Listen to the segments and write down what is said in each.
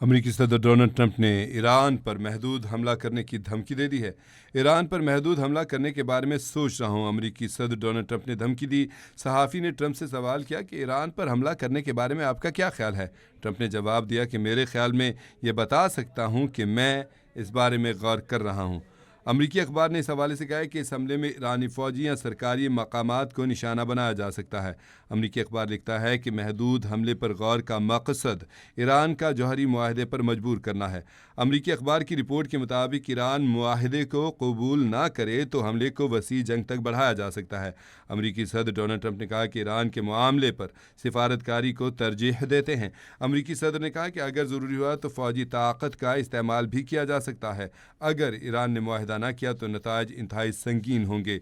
امریکی صدر Donald Trump نے ایران پر محدود حملہ کرنے کی دھمکی دے دی ہے۔ ایران پر محدود حملہ کرنے کے بارے میں سوچ رہا ہوں، امریکی صدر ڈونلڈ ٹرمپ نے دھمکی دی۔ صحافی نے ٹرمپ سے سوال کیا کہ ایران پر حملہ کرنے کے بارے میں آپ کا کیا خیال ہے؟ ٹرمپ نے جواب دیا کہ میرے خیال میں یہ بتا سکتا ہوں کہ میں اس بارے میں غور کر رہا ہوں۔ امریکی اخبار نے اس حوالے سے کہا ہے کہ اس حملے میں ایرانی فوجی یا سرکاری مقامات کو نشانہ بنایا جا سکتا ہے۔ امریکی اخبار لکھتا ہے کہ محدود حملے پر غور کا مقصد ایران کا جوہری معاہدے پر مجبور کرنا ہے۔ امریکی اخبار کی رپورٹ کے مطابق ایران معاہدے کو قبول نہ کرے تو حملے کو وسیع جنگ تک بڑھایا جا سکتا ہے۔ امریکی صدر ڈونلڈ ٹرمپ نے کہا کہ ایران کے معاملے پر سفارتکاری کو ترجیح دیتے ہیں۔ امریکی صدر نے کہا کہ اگر ضروری ہوا تو فوجی طاقت کا استعمال بھی کیا جا سکتا ہے۔ اگر ایران نے معاہدہ نہ کیا تو نتائج انتہائی سنگین ہوں گے۔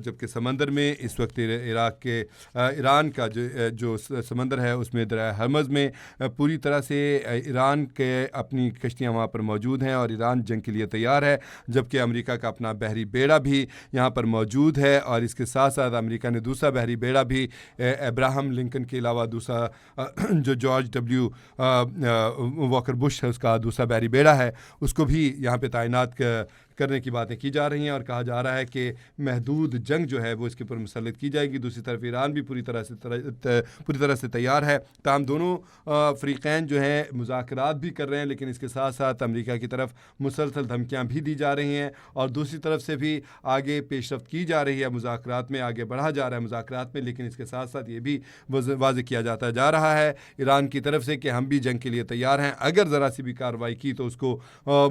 جبکہ سمندر میں اس وقت ایران کا جو سمندر ہے اس میں دریائے ہرمز میں پوری طرح سے ایران کے اپنی کشتیاں وہاں پر موجود ہیں اور ایران جنگ کے لیے تیار ہے، جبکہ امریکہ کا اپنا بحری بیڑا بھی یہاں پر موجود ہے، اور اس کے ساتھ ساتھ امریکہ نے دوسرا بحری بیڑا بھی ابراہم لنکن کے علاوہ دوسرا جو جارج ڈبلیو واکر بش ہے اس کا دوسرا بحری بیڑا ہے، اس کو بھی یہاں پہ تعینات کرنے کی باتیں کی جا رہی ہیں، اور کہا جا رہا ہے کہ محدود جنگ جو ہے وہ اس کے اوپر مسلط کی جائے گی۔ دوسری طرف ایران بھی پوری طرح سے تیار ہے۔ تاہم دونوں فریقین جو ہیں مذاکرات بھی کر رہے ہیں، لیکن اس کے ساتھ ساتھ امریکہ کی طرف مسلسل دھمکیاں بھی دی جا رہی ہیں، اور دوسری طرف سے بھی آگے پیش رفت کی جا رہی ہے، مذاکرات میں آگے بڑھا جا رہا ہے مذاکرات میں، لیکن اس کے ساتھ ساتھ یہ بھی واضح کیا جا رہا ہے ایران کی طرف سے کہ ہم بھی جنگ کے لیے تیار ہیں۔ اگر ذرا سی بھی کارروائی کی تو اس کو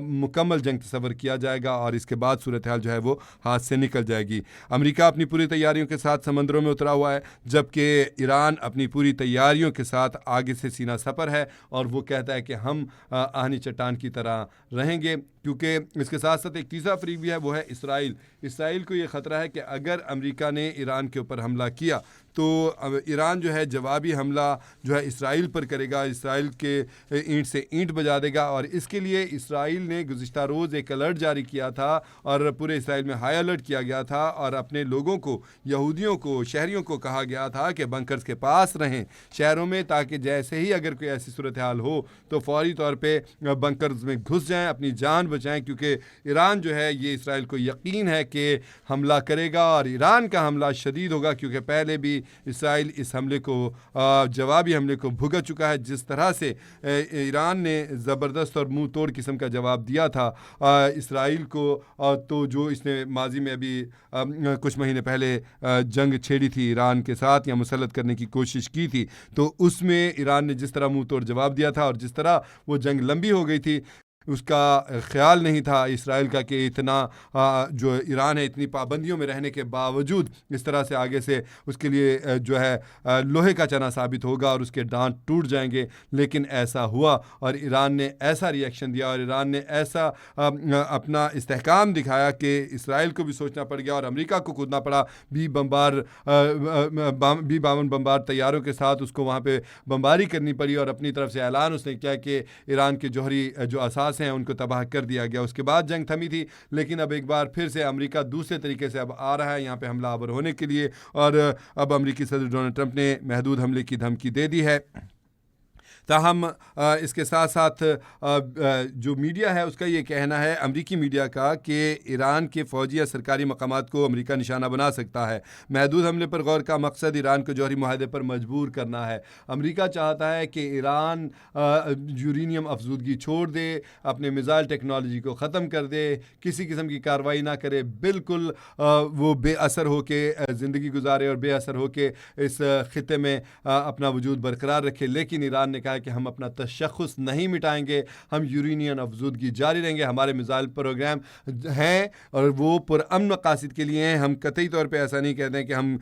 مکمل جنگ تصور کیا جائے گا، اور اس کے بعد صورتحال جو ہے وہ ہاتھ سے نکل جائے گی۔ امریکہ اپنی پوری تیاریوں کے ساتھ سمندروں میں اترا ہوا ہے، جبکہ ایران اپنی پوری تیاریوں کے ساتھ آگے سے سینہ سپر ہے، اور وہ کہتا ہے کہ ہم آہنی چٹان کی طرح رہیں گے، کیونکہ اس کے ساتھ ساتھ ایک تیسرا فریق بھی ہے، وہ ہے اسرائیل کو یہ خطرہ ہے کہ اگر امریکہ نے ایران کے اوپر حملہ کیا تو ایران جو ہے جوابی حملہ جو ہے اسرائیل پر کرے گا، اسرائیل کے اینٹ سے اینٹ بجا دے گا، اور اس کے لیے اسرائیل نے گزشتہ روز ایک الرٹ جاری کیا تھا، اور پورے اسرائیل میں ہائی الرٹ کیا گیا تھا، اور اپنے لوگوں کو، یہودیوں کو، شہریوں کو کہا گیا تھا کہ بنکرز کے پاس رہیں شہروں میں، تاکہ جیسے ہی اگر کوئی ایسی صورتحال ہو تو فوری طور پہ بنکرز میں گھس جائیں، اپنی جان بچائیں، کیونکہ ایران جو ہے یہ اسرائیل کو یقین ہے کہ حملہ کرے گا، اور ایران کا حملہ شدید ہوگا، کیونکہ پہلے بھی اسرائیل اس حملے کو جوابی حملے کو بھگت چکا ہے۔ جس طرح سے ایران نے زبردست اور منہ توڑ قسم کا جواب دیا تھا اسرائیل کو، تو جو اس نے ماضی میں ابھی کچھ مہینے پہلے جنگ چھیڑی تھی ایران کے ساتھ یا مسلط کرنے کی کوشش کی تھی، تو اس میں ایران نے جس طرح منہ توڑ جواب دیا تھا، اور جس طرح وہ جنگ لمبی ہو گئی تھی، اس کا خیال نہیں تھا اسرائیل کا کہ اتنا جو ایران ہے اتنی پابندیوں میں رہنے کے باوجود اس طرح سے آگے سے اس کے لیے جو ہے لوہے کا چنا ثابت ہوگا اور اس کے دانت ٹوٹ جائیں گے، لیکن ایسا ہوا، اور ایران نے ایسا ری ایکشن دیا، اور ایران نے ایسا اپنا استحکام دکھایا کہ اسرائیل کو بھی سوچنا پڑ گیا اور امریکہ کو کودنا پڑا، بی 52 بمبار طیاروں کے ساتھ اس کو وہاں پہ بمباری کرنی پڑی، اور اپنی طرف سے اعلان اس نے کیا کہ ایران کے جوہری جو اساس ہیں ان کو تباہ کر دیا گیا۔ اس کے بعد جنگ تھمی تھی، لیکن اب ایک بار پھر سے امریکہ دوسرے طریقے سے اب آ رہا ہے یہاں پہ حملہ آور ہونے کے لیے، اور اب امریکی صدر ڈونلڈ ٹرمپ نے محدود حملے کی دھمکی دے دی ہے۔ تاہم اس کے ساتھ ساتھ جو میڈیا ہے اس کا یہ کہنا ہے، امریکی میڈیا کا، کہ ایران کے فوجی یا سرکاری مقامات کو امریکہ نشانہ بنا سکتا ہے۔ محدود حملے پر غور کا مقصد ایران کو جوہری معاہدے پر مجبور کرنا ہے۔ امریکہ چاہتا ہے کہ ایران یورینیم افزودگی چھوڑ دے، اپنے میزائل ٹیکنالوجی کو ختم کر دے، کسی قسم کی کارروائی نہ کرے، بالکل وہ بے اثر ہو کے زندگی گزارے اور بے اثر ہو کے اس خطے میں اپنا وجود برقرار رکھے۔ لیکن ایران نے کہا کہ ہم اپنا تشخص نہیں مٹائیں گے، ہم یورینیم افزودگی جاری رہیں گے، ہمارے میزائل پروگرام ہیں اور وہ پرامن مقاصد کے لیے ہیں، ہم قطعی طور پہ ایسا نہیں کہتے ہیں کہ ہم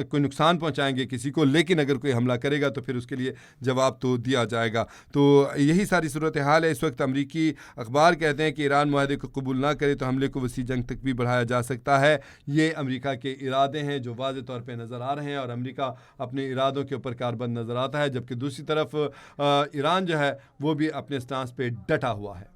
کوئی نقصان پہنچائیں گے کسی کو، لیکن اگر کوئی حملہ کرے گا تو پھر اس کے لیے جواب تو دیا جائے گا۔ تو یہی ساری صورتحال ہے اس وقت۔ امریکی اخبار کہتے ہیں کہ ایران معاہدے کو قبول نہ کرے تو حملے کو وسیع جنگ تک بھی بڑھایا جا سکتا ہے۔ یہ امریکہ کے ارادے ہیں جو واضح طور پہ نظر آ رہے ہیں، اور امریکہ اپنے ارادوں کے اوپر کاربند نظر آتا ہے، جبکہ دوسری طرف ایران جو ہے وہ بھی اپنے سٹانس پہ ڈٹا ہوا ہے۔